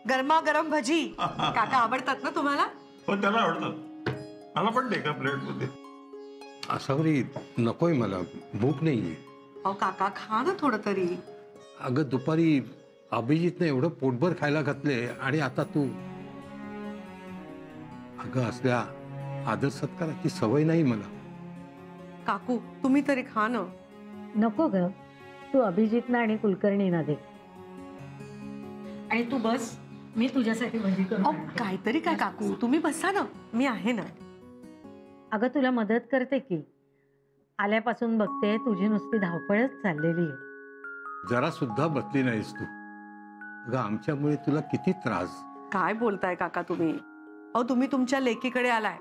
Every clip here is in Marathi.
गरमागरम भजी काका आवडतात ना तुम्हाला? हो त्याला आवडतात. मला पण दे का प्लेट मध्ये. असावरी नकोय मला, भूक नाहीये. अहो काका खा ना थोडं तरी. अगं दुपारी अभिजितने एवढं पोटभर खायला घातले आणि आता तू. अगं असल्या आदर सत्काराची सवय नाही मला. काकू तुम्ही तरी खा ना. नको ग, तू अभिजितना आणि कुलकर्णींना दे. आणि तू बस, मी तुझ्यासाठी भजी करून अहो आणते. काहीतरी काय काकू, तुम्ही बसा ना, मी आहे ना. अगं तुला मदत करते की. आल्यापासून बघते तुझी नुसती धावपळच चाललेली आहे. जरा सुद्धा बसली नाहीस तू. अगं आमच्यामुळे तुला किती त्रास. काय बोलताय काका तुम्ही? अहो तुम्ही तुमच्या लेकीकडे आलाय.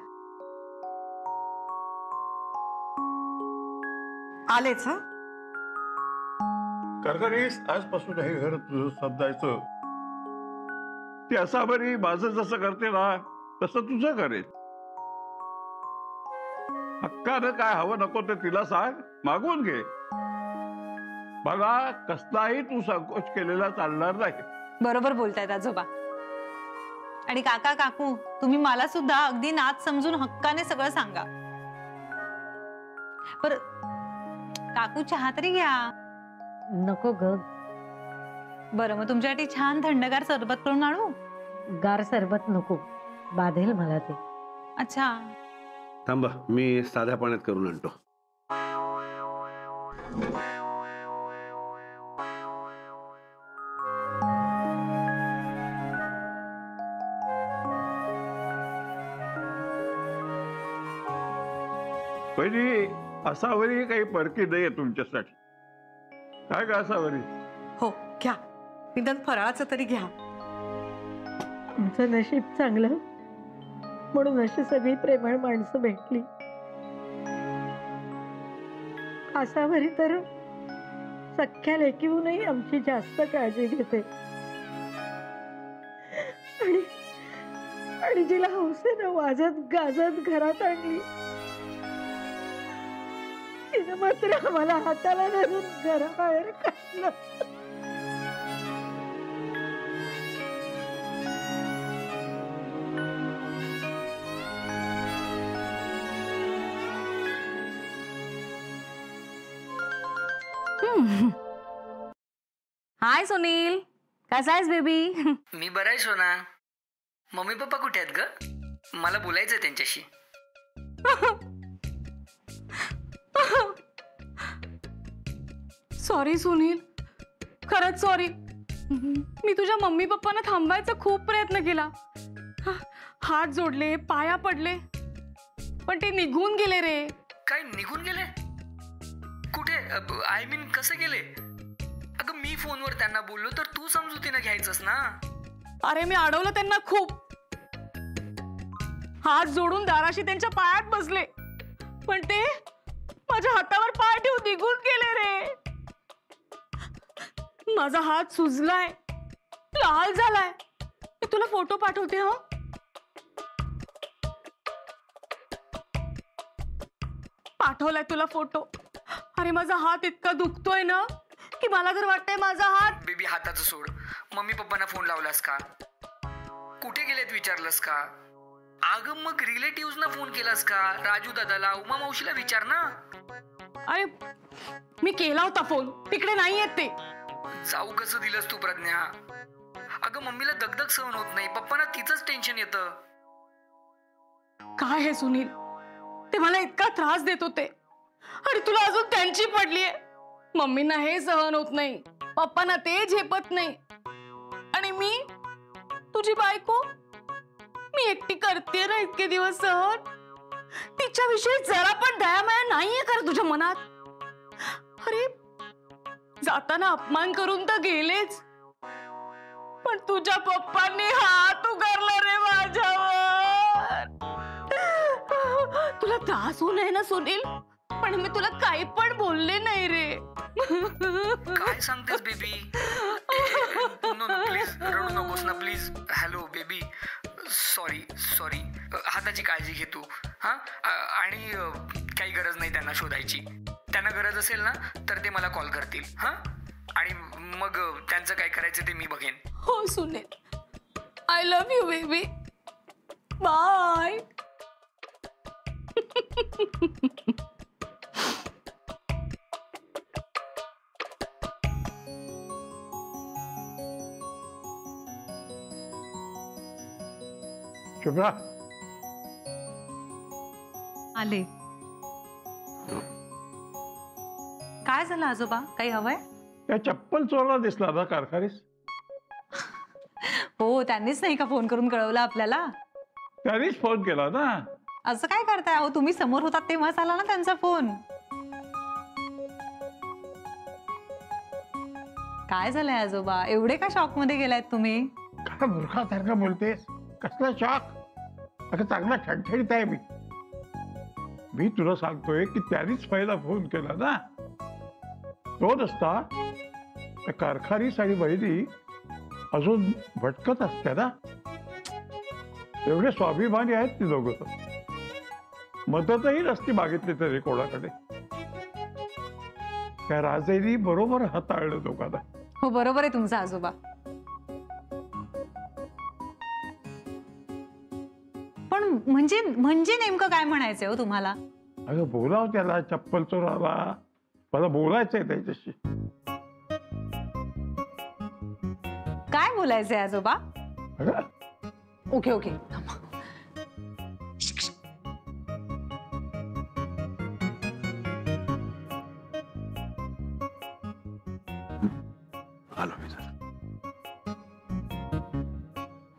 आलेच हा. कारखानीस आजपासून हे घर तुझं समजायचं. ती असा बरी माझं जसं करते ना तसं तुझं करेल. हक्कानं काय हवं नको ते तिला सांग, मागवून घे. मला कसलाही तू संकोच केलेला चालणार नाही. बरोबर बोलतायत आजोबा. आणि काका काकू तुम्ही मला सुद्धा अगदी नात समजून हक्काने सगळं सांगा. पर काकू चहा तरी घ्या. नको ग. बरं मग तुमच्यासाठी छान थंडगार सरबत करून आणू? गार सरबत नको, बाधेल मला ते. अच्छा थांबा, मी साध्या पाण्यात करून आणतो. पहिली असावरी काही परकी नाही तुमच्यासाठी. काय का असावरी? हो घ्या, निदान फराळाचं तरी घ्या. तुमचं नशीब चांगलं म्हणून अशी सगळी प्रेमळ माणसं भेटली. असावरी तर सख्या लेकीहूनही आमची जास्त काळजी घेते. आणि जिला हौसेनं वाजत गाजत घरात आणली, तिनं मात्र आम्हाला हाताला धरून घराबाहेर काढलं. हाय सुनील, कसा आहेस बेबी? मी बरा आहे सोना. मम्मी पप्पा कुठे आहेत ग? मला बोलायचंय त्यांच्याशी. सॉरी सुनील, खरंच सॉरी. मी तुझ्या मम्मी पप्पांना थांबायचा खूप प्रयत्न केला. हात जोडले, पाया पडले, पण ते निघून गेले रे. काय निघून गेले? कुठे? आय मीन कसं गेले? अगं मी फोनवर त्यांना बोललो तर तू समजुतीनं घ्यायचंस ना. अरे मी अडवलं त्यांना खूप. हात जोडून दाराशी त्यांच्या पायात बसले, पण ते माझ्या हातावर पाय ठेवून निघून गेले रे. माझा हात सुजलाय, लाल झालाय. मी तुला फोटो पाठवते. हा पाठवलाय तुला फोटो. अरे माझा हात इतका दुखतोय ना की मला तर वाटतंय माझा हात. बेबी हाताचं सोड. मम्मी पप्पांना फोन लावलास का? कुठे गेलेत विचारलंस का? अगं मग रिलेटिव्हजना फोन केलास का? राजू दादाला, उमा मावशीला विचार ना. अरे मी केला होता फोन, तिकडे नाही येत ते. जाऊ कसं दिलंस तू प्रज्ञा? अगं मम्मीला दगदग सहन होत नाही, पप्पांना तिचंच टेन्शन येतं. काय हे सुनील, ते मला इतका त्रास देत होते आणि तुला अजून त्यांची पडलीये. मम्मींना हे सहन होत नाही, पप्पांना ते झेपत नाही, आणि मी तुझी बायको, मी एकटी करते ना इतके दिवस सहन. तिच्याविषयी जरा पण दयामाया नाहीये का तुझ्या मनात? अरे जाताना अपमान करून तर गेलेच, पण तुझ्या पप्पांनी हात उगारला रे माझ्यावर. तुला त्रास होऊ नये ना सुनील, पण मी तुला काही पण बोलले नाही रे. काय सांगतेस बेबी? नो नो प्लीज रडू नकोस ना please. Hello baby, sorry sorry. हाताची काळजी घे तू. हा आणि काही गरज नाही त्यांना शोधायची. त्यांना गरज असेल ना तर ते मला कॉल करतील. हा आणि मग त्यांचं काय करायचं ते मी बघेन. हो Sunil, I love you baby. Bye. Shubhra, आले. काय झालं आजोबा, काही हवंय? त्या चप्पल चोरला दिसला ना कारखानीस? हो, त्यांनीच नाही का फोन करून कळवलं आपल्याला? त्यानेच फोन केला ना. असं काय करताय? अहो, तुम्ही समोर होतात तेव्हाच आला ना त्यांचा फोन. काय झालंय आजोबा, एवढे का शॉक मध्ये गेलायत तुम्ही? काय मूर्खासारखं बोलतेस? कसला शॉक? अगं चांगला ठणठणीत आहे मी तुला सांगतोय की त्यानेच पहिला फोन केला ना. तो नसता त्या कारखानीस आणि बहिणी अजून भटकत असत्या ना. एवढे स्वाभिमानी आहेत ती दोघं. मदतही नसती मागितली तरी कोणाकडे. त्या राजेनी बरोबर हाताळलं दोघांना. हो, बरोबर आहे तुमचा आजोबा. पण म्हणजे नेमकं काय म्हणायचंय हो तुम्हाला? अगं बोलाव त्याला, चप्पल चोराला. मला बोलायचंय त्याच्याशी. काय बोलायचंय आजोबा? अगं ओके ओके. आलो मी जरा.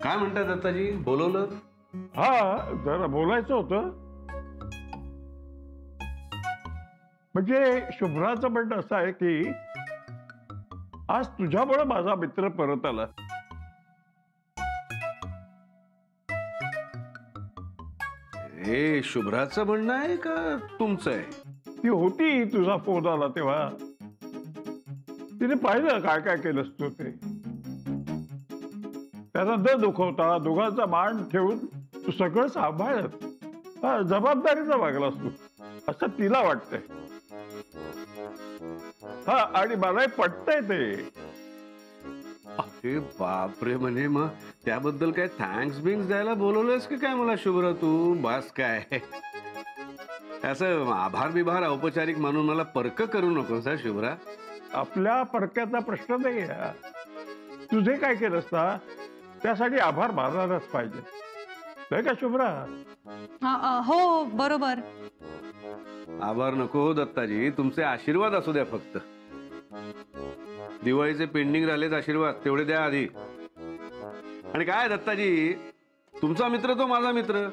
काय म्हणतात दत्ताजी, बोलवलं? हा, जरा बोलायचं होतं. म्हणजे शुभ्राचं म्हणणं असं आहे की आज तुझ्यामुळे माझा मित्र परत आला. हे शुभ्राचं म्हणणं आहे का तुमचं आहे? ती होती तुझा फोन आला तेव्हा. तिने पाहिलं काय काय केलंस तू ते. त्याचा न दुखवता दोघांचा मान ठेवून तू सगळं सांभाळत. हा, जबाबदारीचा वागलास तू असं तिला वाटतंय. हा, आणि मलाही पटतंय ते. अरे बापरे, म्हणजे मग त्याबद्दल काय थँक्स बिंक्स द्यायला बोलवलंस की काय मला शुभ्रा तू? बस काय असं आभार बिभार औपचारिक म्हणून मला पर्क करू नकोस हा शुभ्रा. आपल्या परक्याचा प्रश्न नाही आहे. तुझे काय केलंस ना त्यासाठी आभार मानायलाच पाहिजे, नाही का शुभ्रा? हो बरोबर. आभार नको हो दत्ताजी, तुमचे आशीर्वाद असू द्या फक्त. दिवाळीचे पेंडिंग राहिलेत आशीर्वाद, तेवढे द्या आधी. आणि काय दत्ताजी, तुमचा मित्र तो माझा मित्र.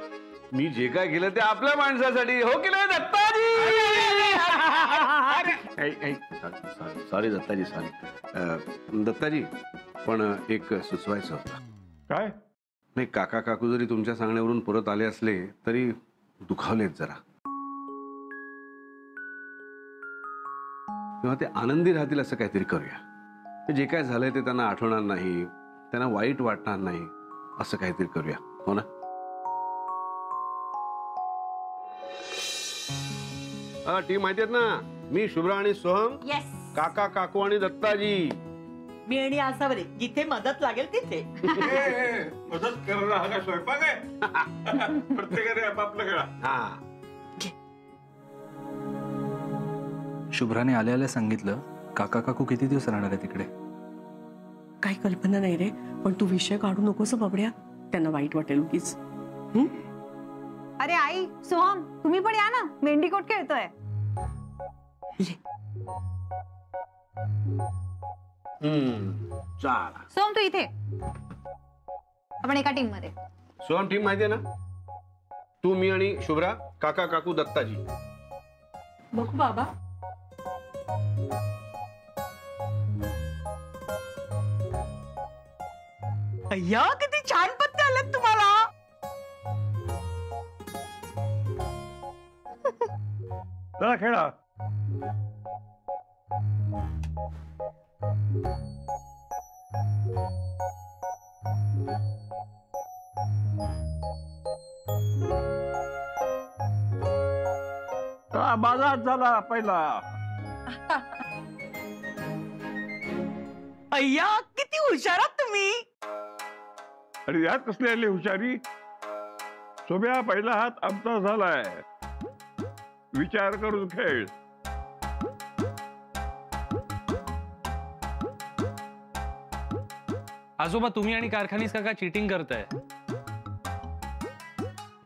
मी जे काय केलं ते आपल्या माणसासाठी, हो की नाही दत्ताजी? Sorry Dattaji, sorry. दत्ताजी, पण एक सुचवायचं होतं. काय? नाही, काका काकू जरी तुमच्या सांगण्यावरून परत आले असले तरी दुखावलेत जरा. तेव्हा ते आनंदी राहतील असं काहीतरी करूया. जे काय झालंय ते त्यांना आठवणार नाही, त्यांना वाईट वाटणार नाही, असं काहीतरी करूया, हो ना? टीम माहिती आहेत ना, मी शुभ्रा आणि सोहम, काका काकू आणि दत्ताजी. मी आणि आसावरे जिथे मदत लागेल तिथे. मदत करणं हा काय स्वयंपाक आहे? प्रत्येकाने आपापलं करा. हा, शुभ्राने आल्या आल्या सांगितलं काका काकू किती दिवस राहणार आहे तिकडे. काही कल्पना नाही रे, पण तू विषय काढू नकोस बाबड्या, त्यांना वाईट वाटेल उगीच. अरे आई, सोहम तुम्ही पण या ना, मेंढीकोट खेळतोय. चाल. सोहम तू इथे, आपण एका टीम मध्ये. सोहम टीम माहिती आहे ना, तू मी आणि शुभ्रा, काका काकू दत्ताजी. बघू बाबा. अय्या, किती छान पत्ते आलेत तुम्हाला. चला खेळा. माझा झाला पहिला. अय्या, किती किती हुशार आहात तुम्ही. अरे यात कसली आली हुशारी. सोम्या, पहिला हात आमचा झालाय. विचार करून खेळ. आजोबा, तुम्ही आणि कारखानीस काका चिटिंग करताय.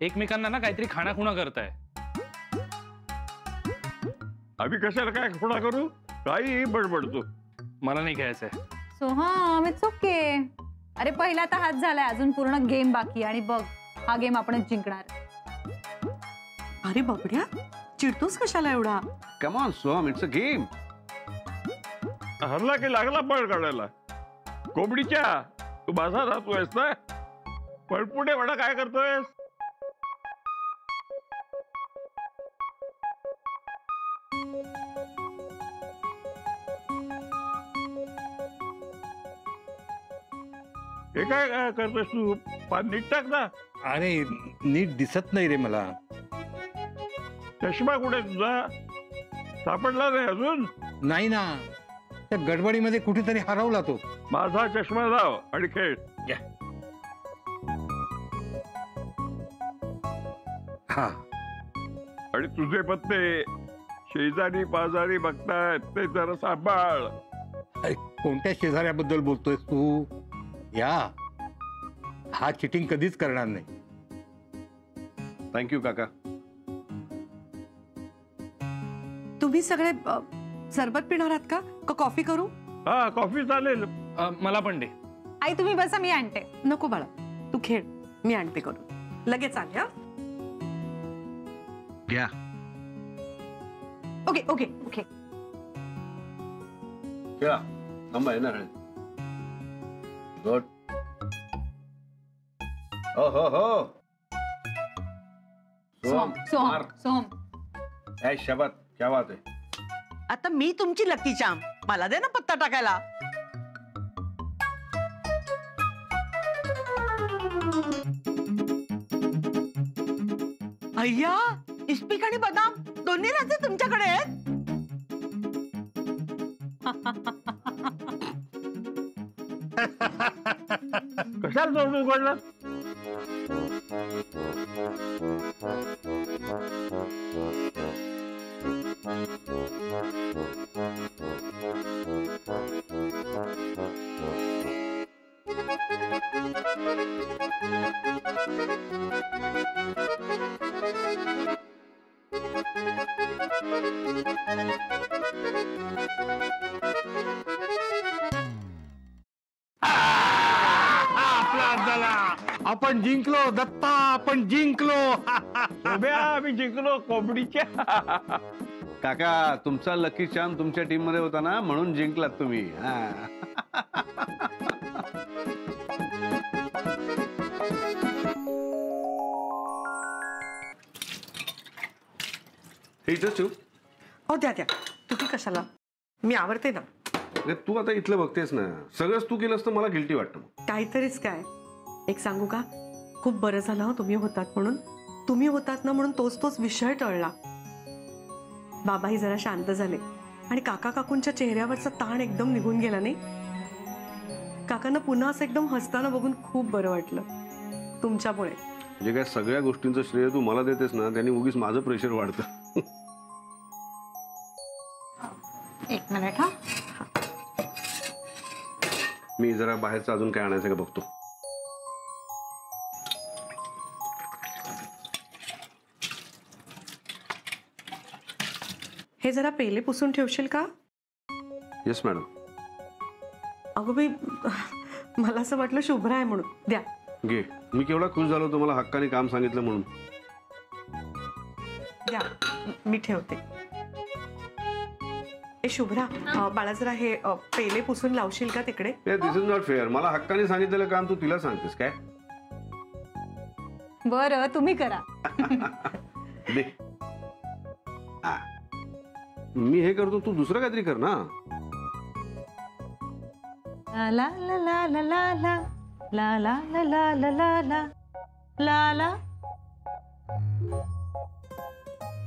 एकमेकांना ना काहीतरी खाणाखुणा करताय. आम्ही कशाला काय खुणा करू. काही बडबडतो. मला नाही खेळायचंय. Soham, it's okay. अरे पहिला तर हात झालाय, अजून पूर्ण गेम बाकी. आणि बघ, हा गेम आपणच जिंकणार. अरे बाबड्या, चिडतोस कशाला एवढा. Come on Soham, it's a game. हरला की लागला पळ काढायला. कोंबडीच्या, तू माझा राहतोयस ना. पळपुटे वडा काय करतोयस. हे काय करतोयस तू. पान नीट टाक ना. अरे नीट दिसत नाही रे मला. चष्मा कुठे तुझा. सापडला नाही अजून. नाही ना, त्या गडबडीमध्ये कुठेतरी हरवला तो. माझा चष्मा लाव आणि खेळ. हा. आणि तुझे पत्ते शेजारी पाजारी बघतायत, ते जरा सांभाळ. अरे कोणत्या शेजाऱ्याबद्दल बोलतोयस तू. या, हा चिटिंग कधीच करणार नाही. थँक्यू काका. तुम्ही सगळे सरबत पिणार आहात का कॉफी करू. हा, कॉफी चालेल. मला पण दे. आई तुम्ही बसा, मी आणते. नको बाळा, तू खेळ, मी आणते करून. लगेच आले. हा, घ्या. Okay okay okay. खेळा. थांबा, येणार आहे. गुड. हो हो हो. सोहम सोहम सोहम. ऐ शबात, क्या बात है. आता मी तुमची लकी चाम. मला दे ना पत्ता टाकायला. अय्या, इस्पिक आणि बदाम दोन्ही राहते तुमच्याकडे आहेत. कशाला तोंड उघडलं. आपण जिंकलो दत्ता, आपण जिंकलो. सोम्या, आम्ही जिंकलो कोंबडीच्या. काका, तुमचा लकी चाम तुमच्या टीम मध्ये होता ना, म्हणून जिंकलात तुम्ही. हो द्या द्या. तुम्ही कशाला, मी आवडते ना. तू आता इथलं बघतेस ना, सगळंच तू केलंस तर मला गिल्टी वाटतं. काहीतरीच काय. एक सांगू का, खूप बरं झालं हो तुम्ही होतात म्हणून. तुम्ही होतात ना म्हणून तोच विषय टळला. बाबाही जरा शांत झाले आणि काका काकूंच्या चेहऱ्यावरचा ताण एकदम निघून गेला नाही. काकांना पुन्हा असं एकदम हसताना बघून खूप बरं वाटलं तुमच्यामुळे. म्हणजे काय सगळ्या गोष्टींचं श्रेय तू मला देतेस ना, त्यांनी उगीच माझं प्रेशर वाढतं. एक मिनिट. हा, मी जरा बाहेरचं अजून काय आणायचं का बघतो. हे जरा पेले पुसून ठेवशील का. Yes madam. अगं बाई, मला असं वाटलं शुभ्रा आहे म्हणून. द्या. घे. मी केवढा खुश झालो तुम्हाला हक्काने काम सांगितलं म्हणून. द्या, मी ठेवते. ए शुभ्रा, बाळा जरा हे पेले पुसून लावशील का तिकडे. दिस इज नॉट फेअर. मला हक्काने सांगितलेलं काम तू तिला सांगतेस काय. बरं, तुम्ही करा. दे. मी हे करतो, तू दुसरं काहीतरी कर ना. ला ला ला ला ला ला ला ला ला ला ला ला ला ला ला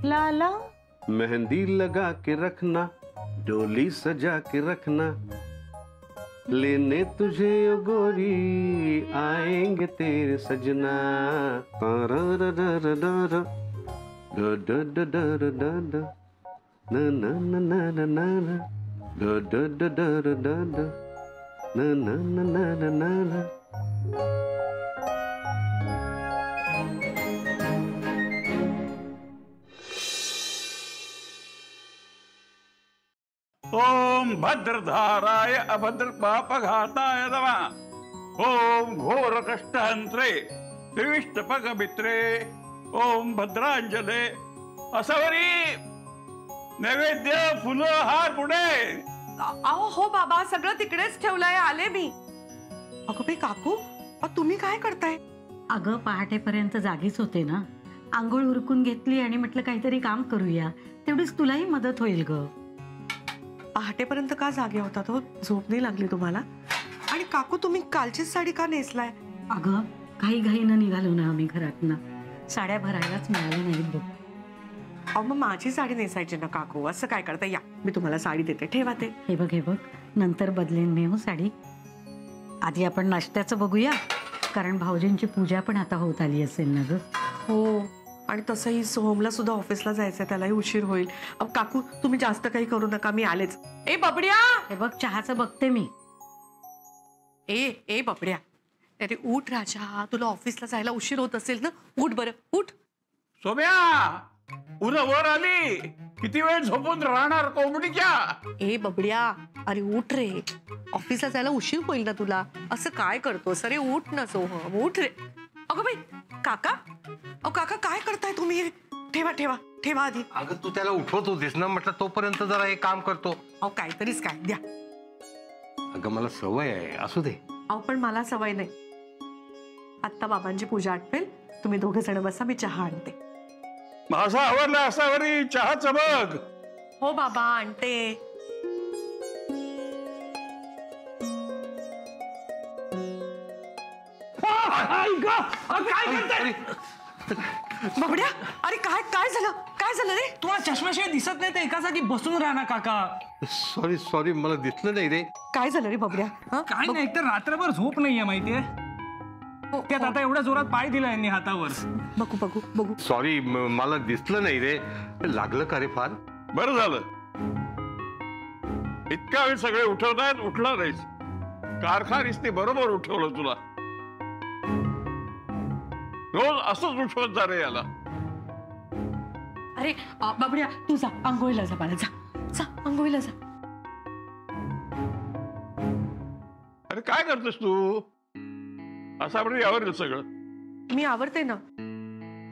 ला ला. मेहंदी लगा के रखना, डोली सजा के रखना, लेने तुझे ओ गोरी आएंगे तेरे सजना तारारारारारा, डा डा डा डा डा डा डा, ना ना ना ना ना ना ना, डा डा डा डा डा डा डा, ना ना ना ना ना ना ना. ओम भद्रधाराय अभद्र पापघाताय नमः. ओम घोर कष्टहंत्रे त्रिविष्टपक मित्रे ओम भद्रांजले. असवरी नैवेद्य फुलं हार पुढे. अहो हो बाबा, सगळं तिकडेच ठेवलंय, आले मी. अगं बाई काकू, तुम्ही काय करताय? अगं पहाटेपर्यंत जागीच होते ना, आंघोळ उरकून घेतली आणि म्हटलं काहीतरी काम करूया, तेवढीच तुलाही मदत होईल ग. पहाटेपर्यंत का जागे होता तो? झोप नाही लागली तुम्हाला? आणि काकू तुम्ही कालचीच साडी का नेसलाय? अगं काही घाईनं निघालो ना आम्ही घरातनं, साड्या भरायलाच मिळाल्या नाहीत बघ. अहो मग माझी साडी नेसायची ना काकू, असं काय करता? या मी तुम्हाला साडी देते, ठेवा ते. हे बघ नंतर बदलेन मी हो साडी. आधी आपण नाश्त्याचं बघूया, कारण भाऊजींची पूजा पण आता होत आली असेल ना ग. हो, आणि तसंही सोहमला सुद्धा ऑफिसला जायचंय, त्यालाही उशीर होईल. अब काकू तुम्ही जास्त काही करू नका, मी आलेच. ए बबड्या, हे बघ चहाचं बघते मी. ए बबड्या, अरे उठ राजा, तुला ऑफिसला जायला उशीर होत असेल ना, उठ बरं उठ. सोम्या, उद्या वर आली, किती वेळ झोपून राहणार कोंबडीच्या? ए बबड्या, अरे उठ रे, ऑफिसला जायला उशीर होईल ना तुला. असं काय करतोस? अरे उठ ना सोहम, उठ रे. अगं बाई काका, अहो काका काय करताय तुम्ही? ठेवा ठेवा ठेवा आधी. अगं तू त्याला उठवत होतीस ना, म्हटलं तोपर्यंत जरा हे काम करतो. अहो काहीतरीच काय द्या. अगं मला सवय आहे, असू दे. अहो पण मला सवय नाही. आत्ता बाबांची पूजा आटपेल, तुम्ही दोघे जण बसा, मी चहा आणते. माझा आवडला असावरी, चहाचं बघ. हो बाबा आणते. काय करताय? बबड्या, अरे काय काय झालं? काय झालं रे? तुला चष्म्याशिवाय दिसत नाही, तर एका जागी बसून राहा ना काका. सॉरी मला दिसलं नाही रे. काय झालं रे बबड्या? काय नाही, एकतर रात्रभर झोप नाहीये माहितीये. त्यात आता एवढ्या जोरात पाय दिला यांनी हातावर. बघू बघू बघू. सॉरी मला दिसलं नाही रे. लागलं का रे फार? बरं झालं, इतका वेळ सगळे उठवतायत, उठला नाहीस. कारखानीसने बरोबर उठवलं तुला. रोज असंच उठवत जा रे याला. अरे बबड्या तू जा आंघोळीला जा, बाळा जा जा आंघोळीला जा. अरे काय करतोस तू? असं आपण यावर सगळं. मी आवरते ना,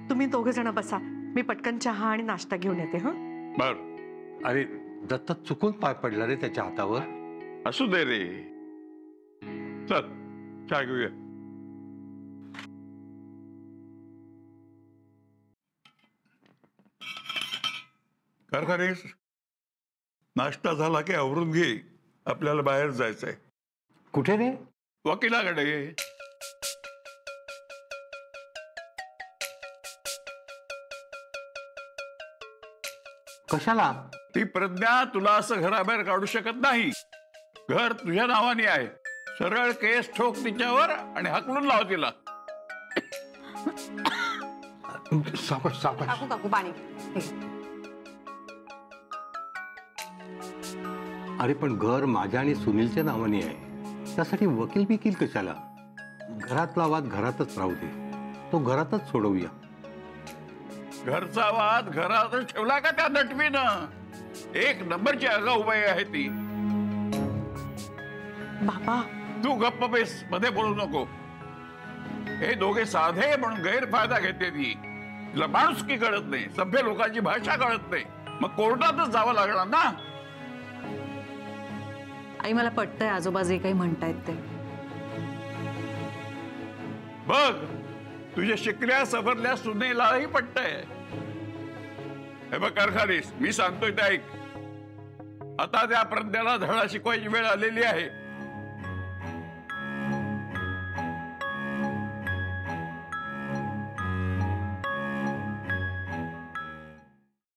तुम्ही दोघे जण बसा, मी पटकन चहा आणि नाश्ता घेऊन येते. हा बर. अरे दत्त चुकून पाय पडला रे त्याच्या हातावर. असू दे रे, चल चहा घेऊया. कारखानीस, नाश्ता झाला की आवरून घे, आपल्याला बाहेर जायचंय. कुठे रे? वकिलाकडे. कशाला? ती प्रज्ञा तुला असं घराबाहेर काढू शकत नाही. घर तुझ्या नावाने आहे. सरळ केस ठोक तिच्यावर आणि हकलून लाव तिला. सावकाश सावकाश. काकू काकू पाणी. अरे पण घर माझ्या आणि सुनीलच्या नावाने आहे, त्यासाठी वकील बिकील कशाला? घरातला वाद घरातच राहू दे, तो घरातच सोडवूया. घरचा वाद घरातच ठेवला का त्या नटवीनं? एक नंबरची आगाऊबाई आहे ती. बाबा तू गप्प बेस, मध्ये बोलू नको. हे दोघे साधे म्हणून गैरफायदा घेते ती. तिला माणुसकी कळत नाही, सभ्य लोकांची भाषा कळत नाही. मग कोर्टातच जावं लागणार ना. आई मला पटतंय आजोबा जे काही म्हणतायत ते. बघ, तुझ्या शिकल्या सबरल्या सुनेलाही पटतंय. हे बघ कारखानीस, मी सांगतोय ते ऐक. आता त्या प्रज्ञाला धडा शिकवायची वेळ आलेली आहे.